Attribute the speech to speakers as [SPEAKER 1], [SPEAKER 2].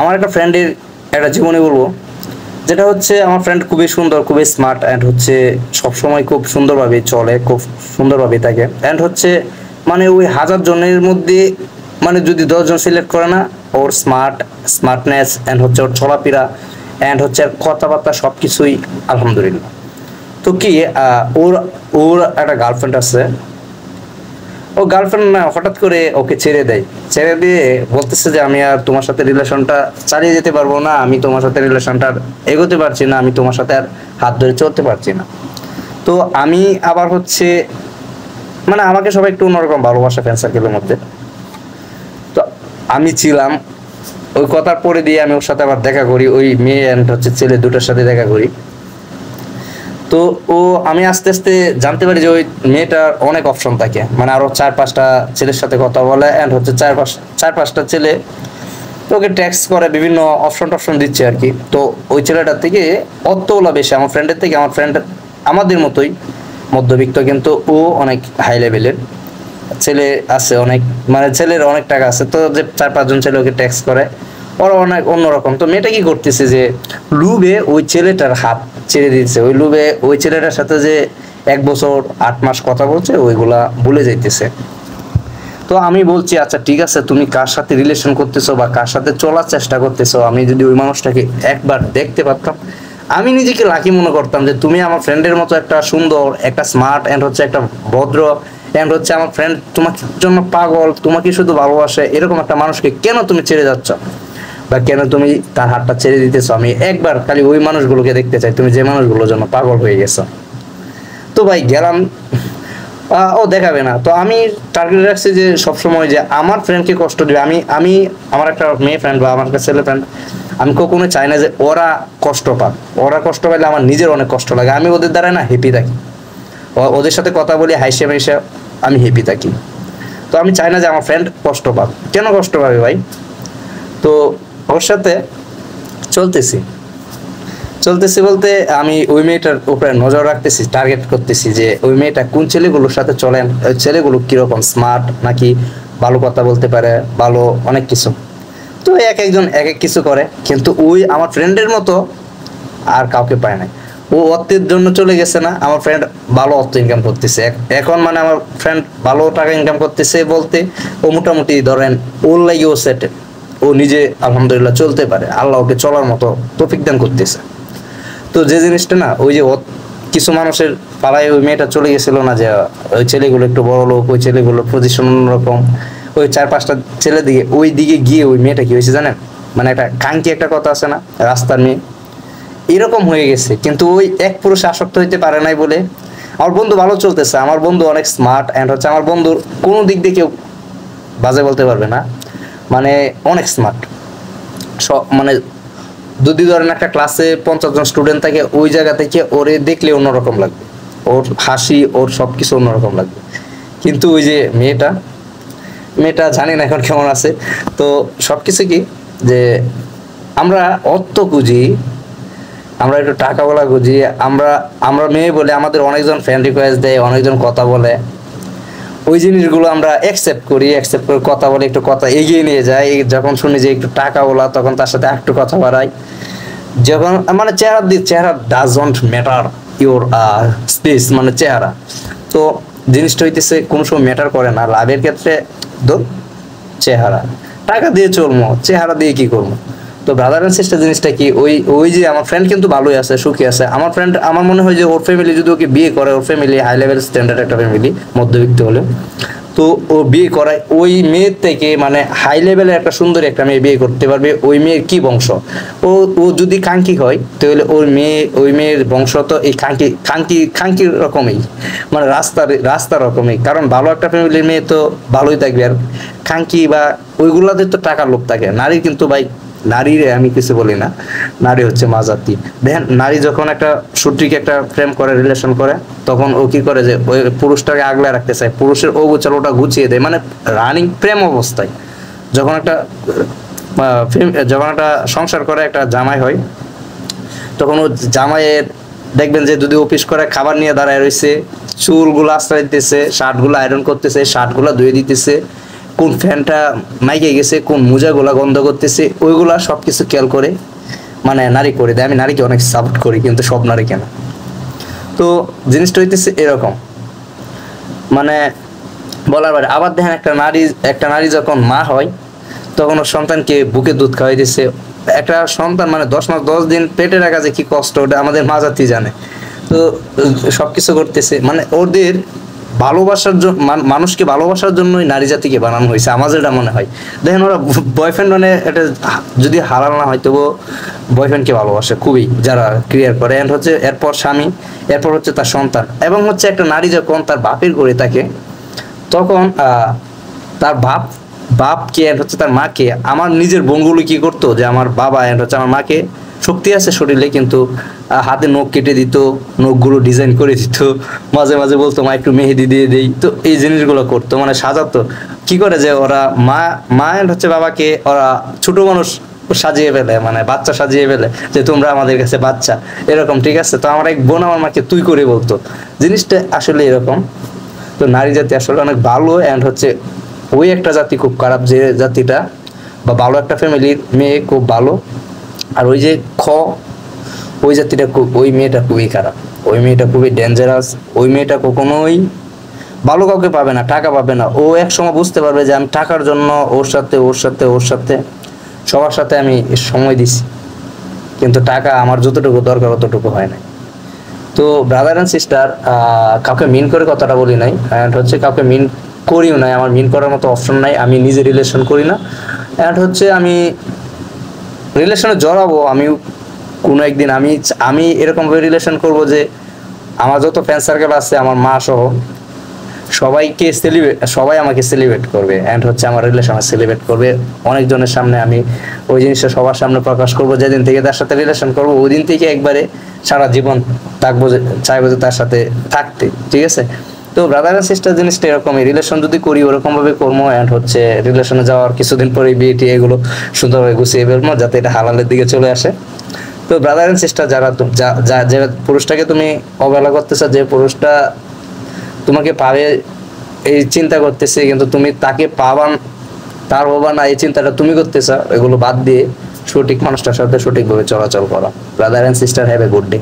[SPEAKER 1] আমার একটা ফ্রেন্ডের একটা জীবনী বলবো, যেটা হচ্ছে আমার ফ্রেন্ড খুবই সুন্দর, খুবই স্মার্ট, অ্যান্ড হচ্ছে সবসময় খুব সুন্দরভাবে চলে, খুব সুন্দরভাবে থাকে, অ্যান্ড হচ্ছে মানে ওই 1000 জনের মধ্যে মানে যদি 10 জন সিলেক্ট করে না, ওর স্মার্টনেস অ্যান্ড হচ্ছে ওর চলাফেরা অ্যান্ড হচ্ছে ওর কথাবার্তা সব কিছুই আলহামদুলিল্লাহ। তো কি ওর ওর একটা গার্লফ্রেন্ড আছে। ও গার্লফ্রেন্ড না হঠাৎ করে ওকে ছেড়ে দেয়, ছেড়ে দিয়ে বলতেছে যে আমি আর তোমার সাথে রিলেশনটা চালিয়ে যেতে পারবো না, আমি তোমার সাথে রিলেশনটা আর এগোতে পারছি না, আমি তোমার সাথে আর হাত ধরে চলতে পারছি না। তো আমি আবার হচ্ছে মানে আমাকে সবাই একটু অন্যরকম ভালোবাসা ফ্রেন্ড সার্কেলের মধ্যে। তো আমি ছিলাম ওই কথার পরে দিয়ে আমি ওর সাথে আবার দেখা করি, ওই মেয়ে অ্যান্ড হচ্ছে ছেলে দুটোর সাথে দেখা করি। তো আমি আস্তে আস্তে জানতে পারি যে ওই মেয়েটার অনেক অপশন থাকে, মানে আরো 4-5টা ছেলের সাথে কথা বলে, এন্ড হচ্ছে 4-5টা ছেলে তো ওকে ট্যাক্স করে, বিভিন্ন অপশন দিচ্ছে আর কি। তো ওই ছেলেটার থেকে অতগুলা বেশি আমার ফ্রেন্ডের থেকে, আমার ফ্রেন্ড আমাদের মতোই মধ্যবিত্ত, কিন্তু ও অনেক হাই লেভেলের ছেলে আছে, অনেক মানে ছেলের অনেক টাকা আছে। তো যে 4-5 জন ছেলে ওকে ট্যাক্স করে, ওরা অনেক অন্যরকম। তো মেয়েটা কি করতেছে যে লুবে ওই ছেলেটার হাত ছেড়ে দিচ্ছে, ওই লুবে ওই ছেলেটার সাথে যে 1 বছর 8 মাস কথা বলছে ওইগুলা ভুলে যাইতেছে। তো আমি বলছি আচ্ছা ঠিক আছে, তুমি কার সাথে রিলেশন করতেছো বা কার সাথে চলার চেষ্টা করতেছো, আমি যদি ওই মানুষটাকে একবার দেখতে পারতাম, আমি নিজেকে লাকি মনে করতাম যে তুমি আমার ফ্রেন্ডের মতো একটা সুন্দর, একটা স্মার্ট এন্ড হচ্ছে একটা ভদ্র এন্ড হচ্ছে আমার ফ্রেন্ড তোমার জন্য পাগল, তোমাকে শুধু ভালোবাসে, এরকম একটা মানুষকে কেন তুমি ছেড়ে যাচ্ছ বা কেন তুমি তার হাতটা ছেড়ে দিতেছো। আমি একবার খালি ওই মানুষগুলোকে দেখতে চাই, তুমি যে মানুষগুলোর জন্য পাগল হয়ে গেছো। তো ভাই গেলাম, ও দেখাবে না। তো আমি টার্গেট রাখছি যে সবসময় যে আমার ফ্রেন্ডকে কষ্ট দিবে, আমি আমি আমার একটা মেয়ে ফ্রেন্ড বা আমার একটা ছেলে ফ্রেন্ড, আমি কখনো চাই না যে ওরা কষ্ট পাক। ওরা কষ্ট পাইলে আমার নিজের অনেক কষ্ট লাগে, আমি ওদের দ্বারা না হ্যাপি থাকি, ওদের সাথে কথা বলি হাইসে হাইসে আমি হ্যাপি থাকি। তো আমি চাই না যে আমার ফ্রেন্ড কষ্ট পাক। কেন কষ্ট পাবে ভাই? তো ওর সাথে চলতেছি চলতেছি বলতে আমি ওই মেয়েটার উপরে নজর রাখতেছি, টার্গেট করতেছি যে ওই মেয়েটা কোন ছেলেগুলোর সাথে চলেন, ওই ছেলেগুলো কিরকম স্মার্ট, নাকি ভালো কথা বলতে পারে, ভালো অনেক কিছু। তো এক একজন এক এক কিছু করে, কিন্তু ওই আমার ফ্রেন্ডের মতো আর কাউকে পায় নাই। ও অর্থের জন্য চলে গেছে না, আমার ফ্রেন্ড ভালো অর্থ ইনকাম করতেছে এখন, মানে আমার ফ্রেন্ড ভালো টাকা ইনকাম করতেছে বলতে ও মোটামুটি ধরেন ওর লাগে ও সেটেল, ও নিজে আলহামদুলিল্লাহ চলতে পারে, আল্লাহ ওকে চলার মতো তৌফিক দান করতেছে। তো যে জিনিসটা না ওই যে কিছু মানুষের পাড়ায় ওই মেয়েটা চলে গেছিল না, যে ওই ছেলেগুলো একটু বড় লোক, ওই ছেলেগুলোর পজিশন অন্যরকম, ওই 4-5টা ছেলে দিকে ওই দিকে গিয়ে ওই মেয়েটা কি হয়েছে জানেন, মানে একটা কাঙ্কি একটা কথা আছে না, রাস্তার মেয়ে এরকম হয়ে গেছে। কিন্তু ওই এক পুরুষ আসক্ত হইতে পারে নাই বলে আমার বন্ধু ভালো চলতেছে, আমার বন্ধু অনেক স্মার্ট অ্যান্ড হচ্ছে আমার বন্ধুর কোনো দিক দিয়ে কেউ বাজে বলতে পারবে না, মানে অনেক স্মার্ট। সব মানে যদি ধরেন একটা ক্লাসে 50 জন স্টুডেন্ট থাকে, ওই জায়গা থেকে ওরে দেখলে অন্যরকম লাগবে, ওর হাসি ওর সব কিছু অন্যরকম লাগবে। কিন্তু ওই যে মেয়েটা মেয়েটা জানি না এখন কেমন আছে। তো সব কিছু কি যে আমরা অর্থ খুঁজি, আমরা একটু টাকাওয়ালা খুঁজি, আমরা আমরা মেয়ে বলে আমাদের অনেকজন ফ্রেন্ড রিকোয়েস্ট দেয়, অনেকজন কথা বলে, ওই জিনিসগুলো আমরা অ্যাকসেপ্ট করি, অ্যাকসেপ্ট করে কথা বলে একটু কথা এগিয়ে নিয়ে যাই। যখন শুনি যে একটু টাকাওয়ালা তখন তার সাথে একটু কথা বাড়াই। যখন মানে চেহারা ডাজন্ট ম্যাটার, ইউর স্পেস মানে চেহারা। তো জিনিসটা হইতেছে কোনো সময় ম্যাটার করে না লাভের ক্ষেত্রে। চেহারা টাকা দিয়ে চলবো, চেহারা দিয়ে কি করবো? তো ব্রাদার এন্ড সিস্টার জিনিসটা কি, ওই ওই যে আমার ফ্রেন্ড কিন্তু ভালোই আছে, সুখী আছে। আমার ফ্রেন্ড আমার মনে হয় যে ওর ফ্যামিলি যদি ওকে বিয়ে করে, ওর ফ্যামিলি হাই লেভেল স্ট্যান্ডার্ড একটা ফ্যামিলি, মধ্যবিত্ত হলে, তো ও বিয়ে করায় ওই মেয়ের থেকে মানে হাই লেভেলের একটা সুন্দরী একটা মেয়ে বিয়ে করতে পারবে। ওই মেয়ের কি বংশ, ও ও যদি কাঙ্কি হয় তাহলে ওই মেয়ের বংশ তো এই খাঙ্কির রকমই, মানে রাস্তা রকমই। কারণ ভালো একটা ফ্যামিলির মেয়ে তো ভালোই থাকবে, আর খাঙ্কি বা ওইগুলাতে তো টাকার লোভ থাকে। নারী কিন্তু ভাই, নারীর আমি কিছু বলি না, নারী হচ্ছে মাজাতি। দেখেন নারী যখন একটা সুট্রিকে একটা প্রেম করে, রিলেশন করে, তখন ও কি করে যে ওই পুরুষটাকে আগলে রাখতে চায়, পুরুষের অগোচর ওটা গুছিয়ে দেয়, মানে রানিং প্রেম অবস্থায়। যখন একটা যখন একটা সংসার করে, একটা জামাই হয়, তখন ও জামাইয়ের দেখবেন যে যদি অফিস করে খাবার নিয়ে দাঁড়ায় রয়েছে, চুলগুলো আশ্রয় দিতেছে, শার্টগুলো আয়রন করতেছে, শার্টগুলো ধুয়ে দিতেছে, কোন ফ্যানটা মাইকে গেছে, কোন মোজাগুলা গন্ধ করতেছে, ওইগুলা সব কিছু খেয়াল করে মানে নারী করে দেয়। আমি নারীকে অনেক সাপোর্ট করি, কিন্তু সব নারী কেন। তো জিনিসটা হইতেছে এরকম, মানে বলার বাইরে। আবার দেখেন একটা নারী যখন মা হয় তখন ওর সন্তানকে বুকে দুধ খাওয়াই দিচ্ছে। একটা সন্তান মানে 10 মাস 10 দিন পেটে রাখা যে কি কষ্ট, ওটা আমাদের মা জাতি জানে। তো সবকিছু করতেছে মানে ওদের ভালোবাসার জন্য, মানুষকে ভালোবাসার জন্যই নারী জাতিকে বানানো হয়েছে, আমার যেটা মনে হয়। দেখেন ওরা বয়ফ্রেন্ড মানে এটা যদি হালাল না হয় তবুও বয়ফ্রেন্ডকে ভালোবাসে খুবই, যারা ক্লিয়ার করে। এন্ড হচ্ছে এরপর স্বামী, এরপর হচ্ছে তার সন্তান। এবং হচ্ছে একটা নারী যখন তার বাপের করে থাকে, তখন তার বাপকে এন্ড হচ্ছে তার মাকে, আমার নিজের বোনগুলো কি করতো যে আমার বাবা এন্ড হচ্ছে আমার মাকে, শক্তি আছে শরীরে কিন্তু হাতে নখ কেটে দিত, নখগুলো ডিজাইন করে দিত, মাঝে মাঝে বলতো মা একটু মেহেদি দিয়ে দেই। তো এই জিনিসগুলো করতো, মানে সাজাতো। কি করে যে ওরা মা এন্ড হচ্ছে বাবাকে ওরা ছোট মানুষ সাজিয়ে ফেলে, মানে বাচ্চা সাজিয়ে ফেলে যে তোমরা আমাদের কাছে বাচ্চা, এরকম। ঠিক আছে, তো আমার এক বোন আমার মাকে তুই করে বলতো। জিনিসটা আসলে এরকম। তো নারী জাতি আসলে অনেক ভালো, এন্ড হচ্ছে ওই একটা জাতি খুব খারাপ যে জাতিটা, বা ভালো একটা ফ্যামিলির মেয়ে খুব ভালো, আর ওই যে ওই জাতিটা ওই মেয়েটা খুবই খারাপ, ওই মেয়েটা খুবই ডেঞ্জারাস। ওই মেয়েটা কখনোই ভালো কাউকে পাবে না, টাকা পাবে না। ও এক সময় বুঝতে পারবে যে আমি টাকার জন্য ওর সাথে সবার সাথে আমি সময় দিছি, কিন্তু টাকা আমার যতটুকু দরকার অতটুকু হয় না। তো ব্রাদার অ্যান্ড সিস্টার, কাউকে মিন করে কথাটা বলি নাই, অ্যান্ড হচ্ছে কাউকে মিন করিও নাই, আমার মিন করার মতো অপশন নাই। আমি নিজে রিলেশন করি না, অ্যান্ড হচ্ছে আমি রিলেশনে জড়াবো আমি কোনো একদিন। আমি এরকমভাবে রিলেশন করব যে আমার যত ফ্রেন্ড সার্কেল আছে, আমার মা সহ সবাই আমাকে সেলিব্রেট করবে, অ্যান্ড হচ্ছে আমার রিলেশনে সেলিব্রেট করবে অনেকজনের সামনে। আমি ওই জিনিসটা সবার সামনে প্রকাশ করব। যেদিন থেকে তার সাথে রিলেশন করব ওই দিন থেকে একবারে সারা জীবন থাকবো, চাইবো যে তার সাথে থাকতে। ঠিক আছে, তো ব্রাদার এন্ড সিস্টার জিনিসটা এরকমই। রিলেশন যদি করি ওরকম ভাবে করবো, অ্যান্ড হচ্ছে রিলেশনে যাওয়ার কিছুদিন পরে বিয়ে টিয়ে এগুলো সুন্দরভাবে গুছিয়ে ফেলবো, যাতে এটা হালালের দিকে চলে আসে। তো ব্রাদার এন্ড সিস্টার, যে পুরুষটাকে তুমি অবহেলা করতেছো, যে পুরুষটা তোমাকে পাবে এই চিন্তা করতেছে, কিন্তু তুমি তাকে তার হবা না এই চিন্তাটা তুমি করতেছ, এগুলো বাদ দিয়ে সঠিক মানুষটার সাথে সঠিকভাবে চলাচল করা। Brother and sister, have a good day.